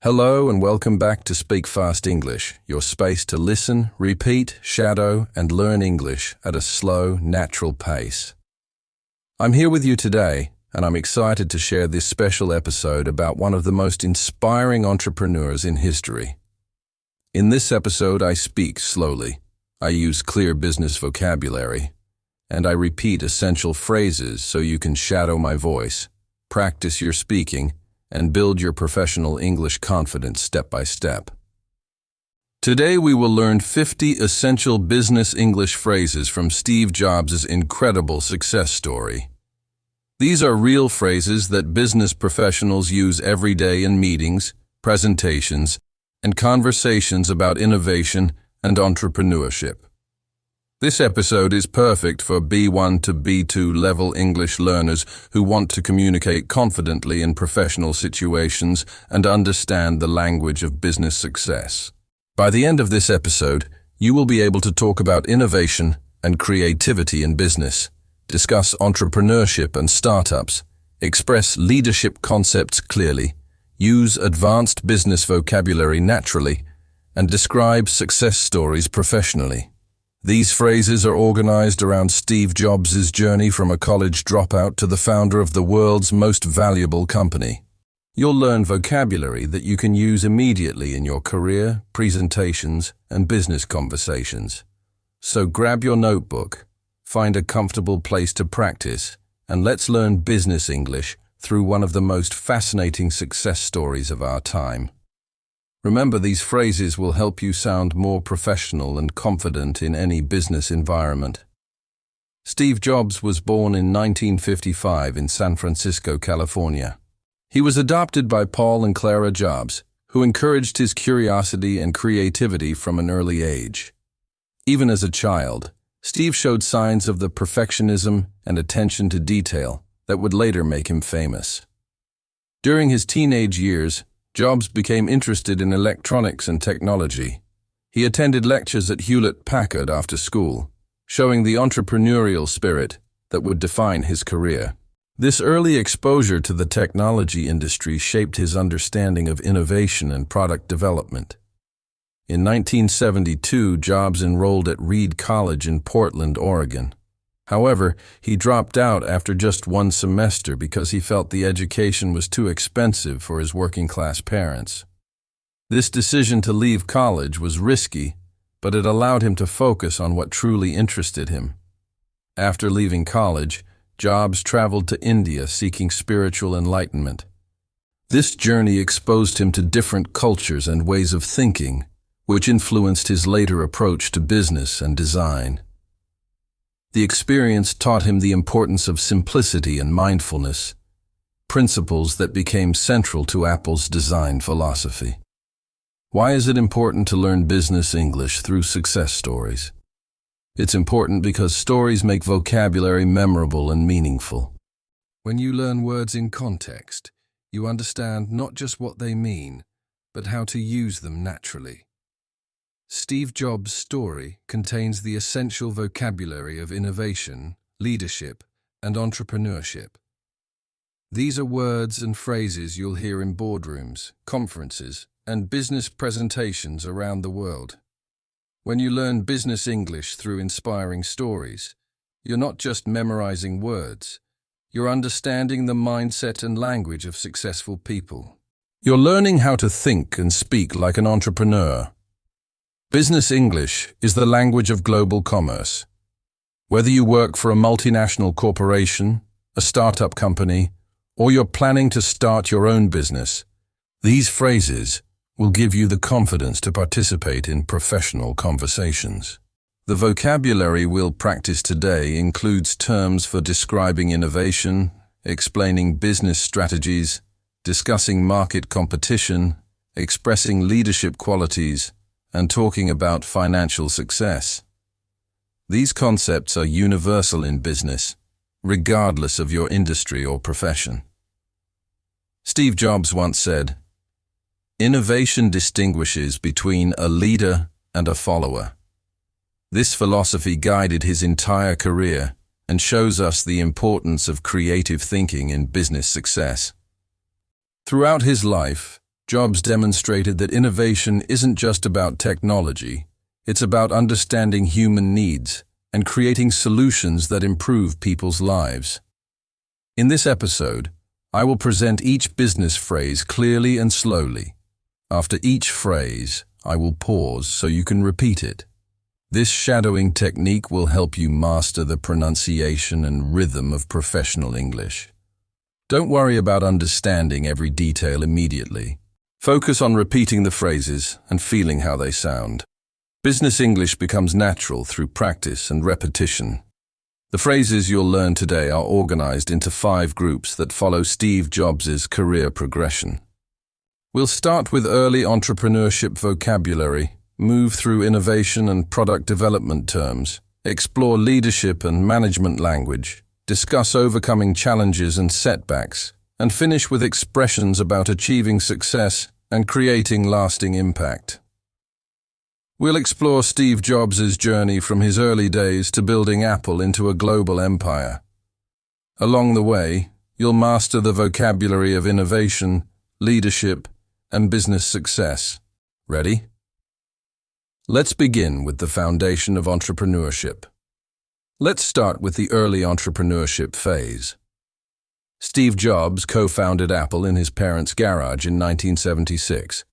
Hello and welcome back to Speak Fast English, your space to listen, repeat, shadow, and learn English at a slow, natural pace. I'm here with you today, and I'm excited to share this special episode about one of the most inspiring entrepreneurs in history. In this episode, I speak slowly, I use clear business vocabulary, and I repeat essential phrases so you can shadow my voice, practice your speaking, and build your professional English confidence step by step. Today we will learn 50 essential business English phrases from Steve Jobs' incredible success story. These are real phrases that business professionals use every day in meetings, presentations, and conversations about innovation and entrepreneurship. This episode is perfect for B1 to B2 level English learners who want to communicate confidently in professional situations and understand the language of business success. By the end of this episode, you will be able to talk about innovation and creativity in business, discuss entrepreneurship and startups, express leadership concepts clearly, use advanced business vocabulary naturally, and describe success stories professionally. These phrases are organized around Steve Jobs' journey from a college dropout to the founder of the world's most valuable company. You'll learn vocabulary that you can use immediately in your career, presentations, and business conversations. So grab your notebook, find a comfortable place to practice, and let's learn business English through one of the most fascinating success stories of our time. Remember, these phrases will help you sound more professional and confident in any business environment. Steve Jobs was born in 1955 in San Francisco, California. He was adopted by Paul and Clara Jobs, who encouraged his curiosity and creativity from an early age. Even as a child, Steve showed signs of the perfectionism and attention to detail that would later make him famous. During his teenage years, Jobs became interested in electronics and technology. He attended lectures at Hewlett-Packard after school, showing the entrepreneurial spirit that would define his career. This early exposure to the technology industry shaped his understanding of innovation and product development. In 1972, Jobs enrolled at Reed College in Portland, Oregon. However, he dropped out after just one semester because he felt the education was too expensive for his working-class parents. This decision to leave college was risky, but it allowed him to focus on what truly interested him. After leaving college, Jobs traveled to India seeking spiritual enlightenment. This journey exposed him to different cultures and ways of thinking, which influenced his later approach to business and design. The experience taught him the importance of simplicity and mindfulness, principles that became central to Apple's design philosophy. Why is it important to learn business English through success stories? It's important because stories make vocabulary memorable and meaningful. When you learn words in context, you understand not just what they mean, but how to use them naturally. Steve Jobs' story contains the essential vocabulary of innovation, leadership, and entrepreneurship. These are words and phrases you'll hear in boardrooms, conferences, and business presentations around the world. When you learn business English through inspiring stories, you're not just memorizing words, you're understanding the mindset and language of successful people. You're learning how to think and speak like an entrepreneur. Business English is the language of global commerce. Whether you work for a multinational corporation, a startup company, or you're planning to start your own business, these phrases will give you the confidence to participate in professional conversations. The vocabulary we'll practice today includes terms for describing innovation, explaining business strategies, discussing market competition, expressing leadership qualities, and talking about financial success. These concepts are universal in business, regardless of your industry or profession. Steve Jobs once said, "Innovation distinguishes between a leader and a follower." This philosophy guided his entire career and shows us the importance of creative thinking in business success. Throughout his life, Jobs demonstrated that innovation isn't just about technology, it's about understanding human needs and creating solutions that improve people's lives. In this episode, I will present each business phrase clearly and slowly. After each phrase, I will pause so you can repeat it. This shadowing technique will help you master the pronunciation and rhythm of professional English. Don't worry about understanding every detail immediately. Focus on repeating the phrases and feeling how they sound. Business English becomes natural through practice and repetition. The phrases you'll learn today are organized into 5 groups that follow Steve Jobs' career progression. We'll start with early entrepreneurship vocabulary, move through innovation and product development terms, explore leadership and management language, discuss overcoming challenges and setbacks, and finish with expressions about achieving success and creating lasting impact. We'll explore Steve Jobs' journey from his early days to building Apple into a global empire. Along the way, you'll master the vocabulary of innovation, leadership, and business success. Ready? Let's begin with the foundation of entrepreneurship. Let's start with the early entrepreneurship phase. Steve Jobs co-founded Apple in his parents' garage in 1976.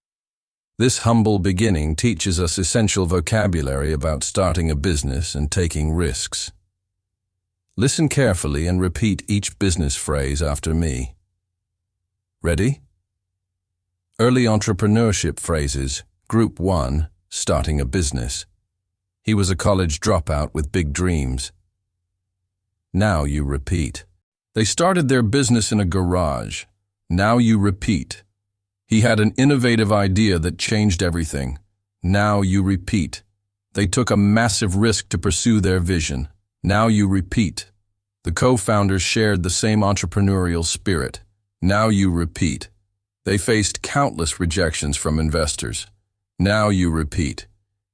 This humble beginning teaches us essential vocabulary about starting a business and taking risks. Listen carefully and repeat each business phrase after me. Ready? Early entrepreneurship phrases. Group 1, starting a business. He was a college dropout with big dreams. Now you repeat. They started their business in a garage. Now you repeat. He had an innovative idea that changed everything. Now you repeat. They took a massive risk to pursue their vision. Now you repeat. The co-founders shared the same entrepreneurial spirit. Now you repeat. They faced countless rejections from investors. Now you repeat.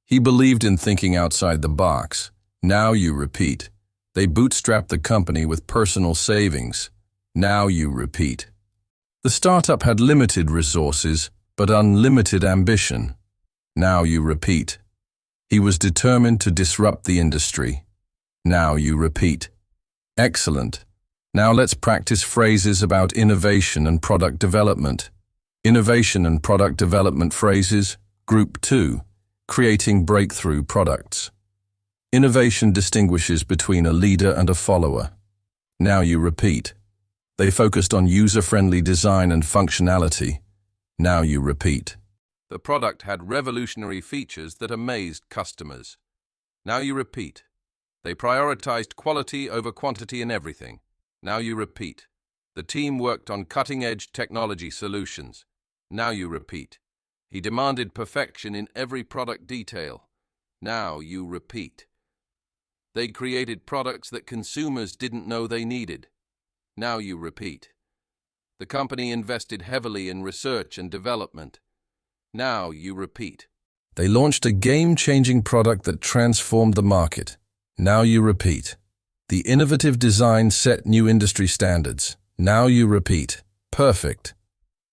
He believed in thinking outside the box. Now you repeat. They bootstrapped the company with personal savings. Now you repeat. The startup had limited resources, but unlimited ambition. Now you repeat. He was determined to disrupt the industry. Now you repeat. Excellent. Now let's practice phrases about innovation and product development. Innovation and product development phrases. Group 2, creating breakthrough products. Innovation distinguishes between a leader and a follower. Now you repeat. They focused on user-friendly design and functionality. Now you repeat. The product had revolutionary features that amazed customers. Now you repeat. They prioritized quality over quantity in everything. Now you repeat. The team worked on cutting-edge technology solutions. Now you repeat. He demanded perfection in every product detail. Now you repeat. They created products that consumers didn't know they needed. Now you repeat. The company invested heavily in research and development. Now you repeat. They launched a game-changing product that transformed the market. Now you repeat. The innovative design set new industry standards. Now you repeat. Perfect.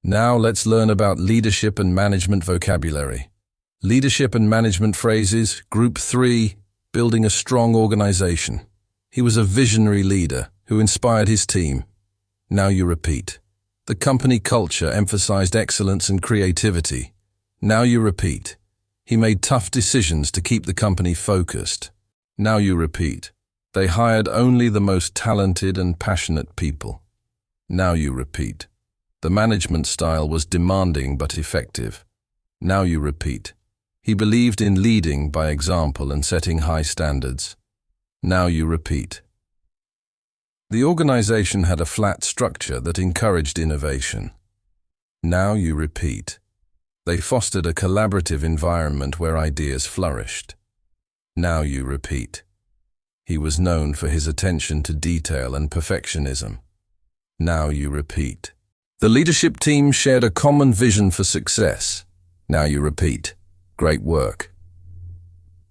Now let's learn about leadership and management vocabulary. Leadership and management phrases. Group 3, building a strong organization. He was a visionary leader who inspired his team. Now you repeat. The company culture emphasized excellence and creativity. Now you repeat. He made tough decisions to keep the company focused. Now you repeat. They hired only the most talented and passionate people. Now you repeat. The management style was demanding but effective. Now you repeat. He believed in leading by example and setting high standards. Now you repeat. The organization had a flat structure that encouraged innovation. Now you repeat. They fostered a collaborative environment where ideas flourished. Now you repeat. He was known for his attention to detail and perfectionism. Now you repeat. The leadership team shared a common vision for success. Now you repeat. Great work.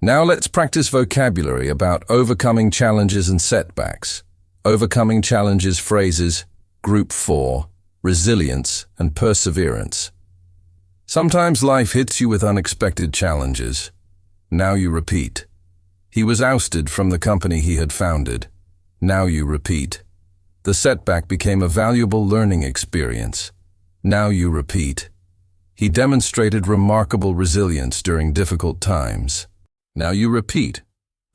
Now let's practice vocabulary about overcoming challenges and setbacks. Overcoming challenges phrases. Group 4, resilience and perseverance. Sometimes life hits you with unexpected challenges. Now you repeat. He was ousted from the company he had founded. Now you repeat. The setback became a valuable learning experience. Now you repeat. He demonstrated remarkable resilience during difficult times. Now you repeat.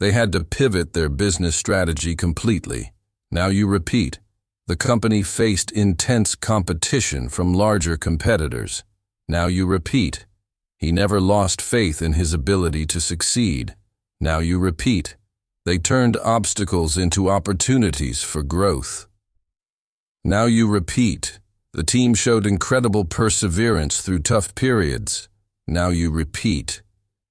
They had to pivot their business strategy completely. Now you repeat. The company faced intense competition from larger competitors. Now you repeat. He never lost faith in his ability to succeed. Now you repeat. They turned obstacles into opportunities for growth. Now you repeat. The team showed incredible perseverance through tough periods. Now you repeat.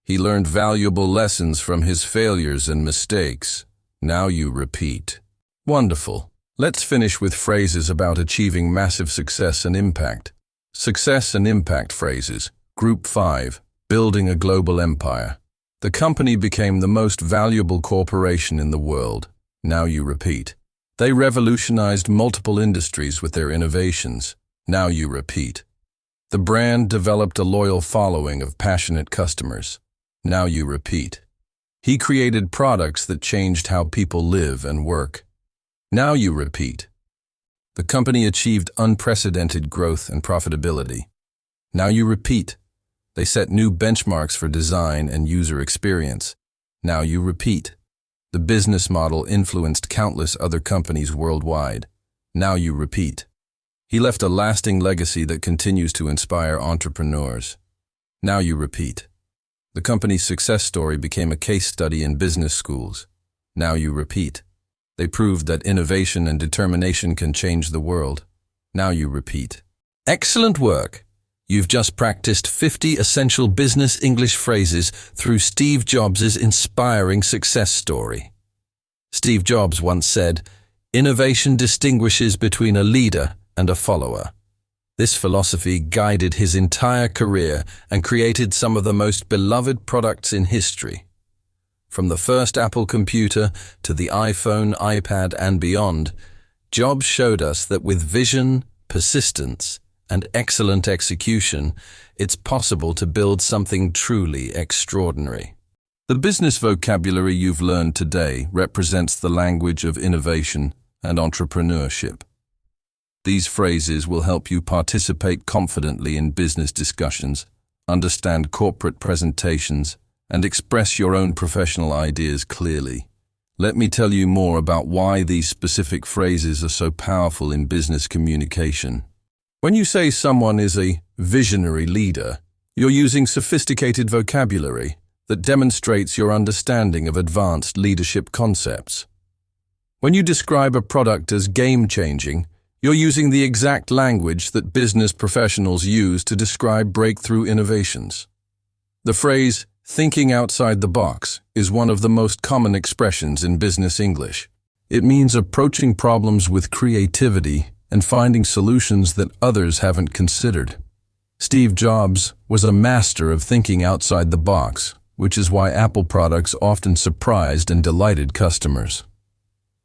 He learned valuable lessons from his failures and mistakes. Now you repeat. Wonderful. Let's finish with phrases about achieving massive success and impact. Success and impact phrases. Group 5. Building a global empire. The company became the most valuable corporation in the world. Now you repeat. They revolutionized multiple industries with their innovations. Now you repeat. The brand developed a loyal following of passionate customers. Now you repeat. He created products that changed how people live and work. Now you repeat. The company achieved unprecedented growth and profitability. Now you repeat. They set new benchmarks for design and user experience. Now you repeat. The business model influenced countless other companies worldwide. Now you repeat. He left a lasting legacy that continues to inspire entrepreneurs. Now you repeat. The company's success story became a case study in business schools. Now you repeat. They proved that innovation and determination can change the world. Now you repeat. Excellent work! You've just practiced 50 essential business English phrases through Steve Jobs' inspiring success story. Steve Jobs once said, "Innovation distinguishes between a leader and a follower." This philosophy guided his entire career and created some of the most beloved products in history. From the first Apple computer to the iPhone, iPad, and beyond, Jobs showed us that with vision, persistence, and excellent execution, it's possible to build something truly extraordinary. The business vocabulary you've learned today represents the language of innovation and entrepreneurship. These phrases will help you participate confidently in business discussions, understand corporate presentations, and express your own professional ideas clearly. Let me tell you more about why these specific phrases are so powerful in business communication. When you say someone is a visionary leader, you're using sophisticated vocabulary that demonstrates your understanding of advanced leadership concepts. When you describe a product as game-changing, you're using the exact language that business professionals use to describe breakthrough innovations. The phrase, "thinking outside the box," is one of the most common expressions in business English. It means approaching problems with creativity and finding solutions that others haven't considered. Steve Jobs was a master of thinking outside the box, which is why Apple products often surprised and delighted customers.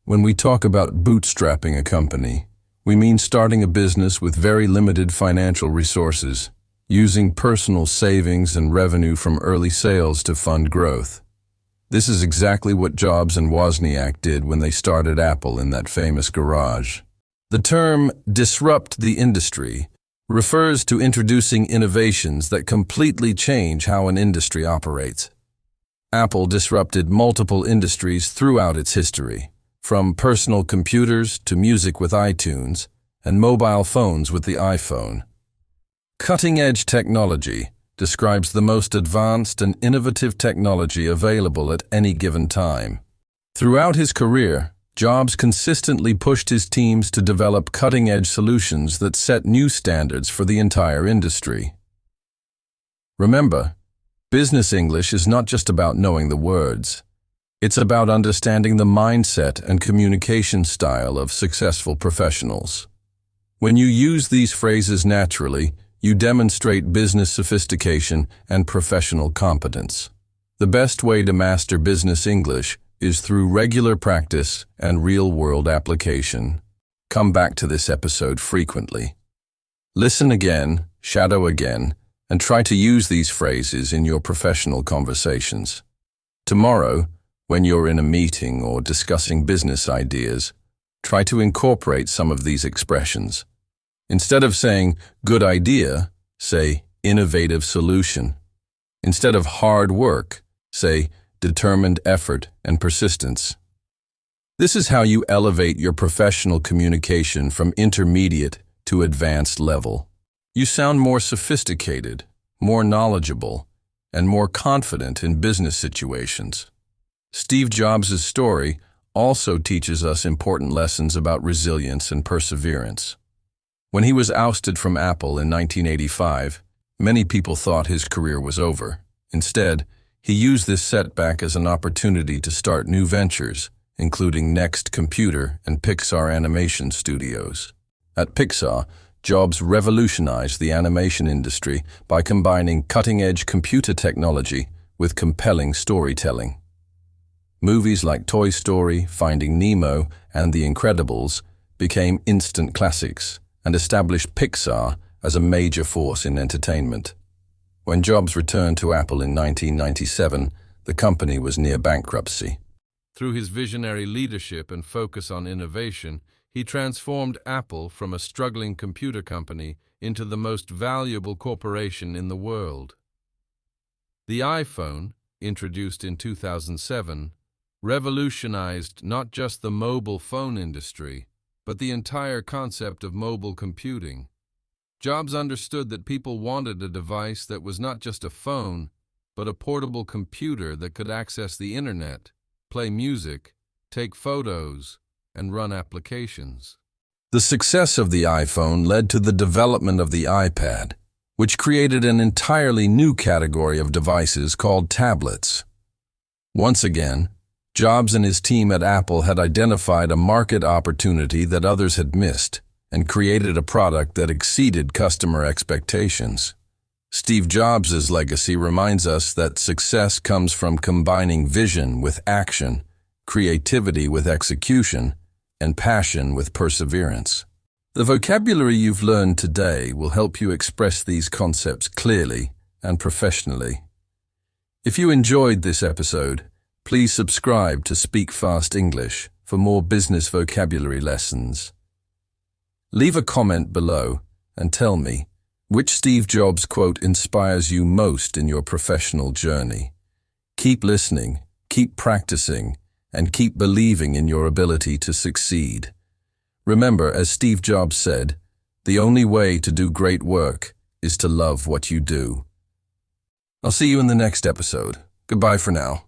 When we talk about bootstrapping a company, we mean starting a business with very limited financial resources, using personal savings and revenue from early sales to fund growth. This is exactly what Jobs and Wozniak did when they started Apple in that famous garage. The term "disrupt the industry" refers to introducing innovations that completely change how an industry operates. Apple disrupted multiple industries throughout its history, from personal computers to music with iTunes and mobile phones with the iPhone. Cutting-edge technology describes the most advanced and innovative technology available at any given time. Throughout his career, Jobs consistently pushed his teams to develop cutting-edge solutions that set new standards for the entire industry. Remember, business English is not just about knowing the words. It's about understanding the mindset and communication style of successful professionals. When you use these phrases naturally, you demonstrate business sophistication and professional competence. The best way to master business English is through regular practice and real-world application. Come back to this episode frequently. Listen again, shadow again, and try to use these phrases in your professional conversations. Tomorrow, when you're in a meeting or discussing business ideas, try to incorporate some of these expressions. Instead of saying, good idea, say, innovative solution. Instead of hard work, say, determined effort and persistence. This is how you elevate your professional communication from intermediate to advanced level. You sound more sophisticated, more knowledgeable, and more confident in business situations. Steve Jobs' story also teaches us important lessons about resilience and perseverance. When he was ousted from Apple in 1985, many people thought his career was over. Instead, he used this setback as an opportunity to start new ventures, including Next Computer and Pixar animation studios. At Pixar, Jobs revolutionized the animation industry by combining cutting-edge computer technology with compelling storytelling. Movies like Toy Story, Finding Nemo, and The Incredibles became instant classics and established Pixar as a major force in entertainment. When Jobs returned to Apple in 1997, the company was near bankruptcy. Through his visionary leadership and focus on innovation, he transformed Apple from a struggling computer company into the most valuable corporation in the world. The iPhone, introduced in 2007, revolutionized not just the mobile phone industry, but the entire concept of mobile computing. Jobs understood that people wanted a device that was not just a phone, but a portable computer that could access the internet, play music, take photos, and run applications. The success of the iPhone led to the development of the iPad, which created an entirely new category of devices called tablets. Once again, Jobs and his team at Apple had identified a market opportunity that others had missed and created a product that exceeded customer expectations. Steve Jobs' legacy reminds us that success comes from combining vision with action, creativity with execution, and passion with perseverance. The vocabulary you've learned today will help you express these concepts clearly and professionally. If you enjoyed this episode, please subscribe to Speak Fast English for more business vocabulary lessons. Leave a comment below and tell me which Steve Jobs quote inspires you most in your professional journey. Keep listening, keep practicing, and keep believing in your ability to succeed. Remember, as Steve Jobs said, the only way to do great work is to love what you do. I'll see you in the next episode. Goodbye for now.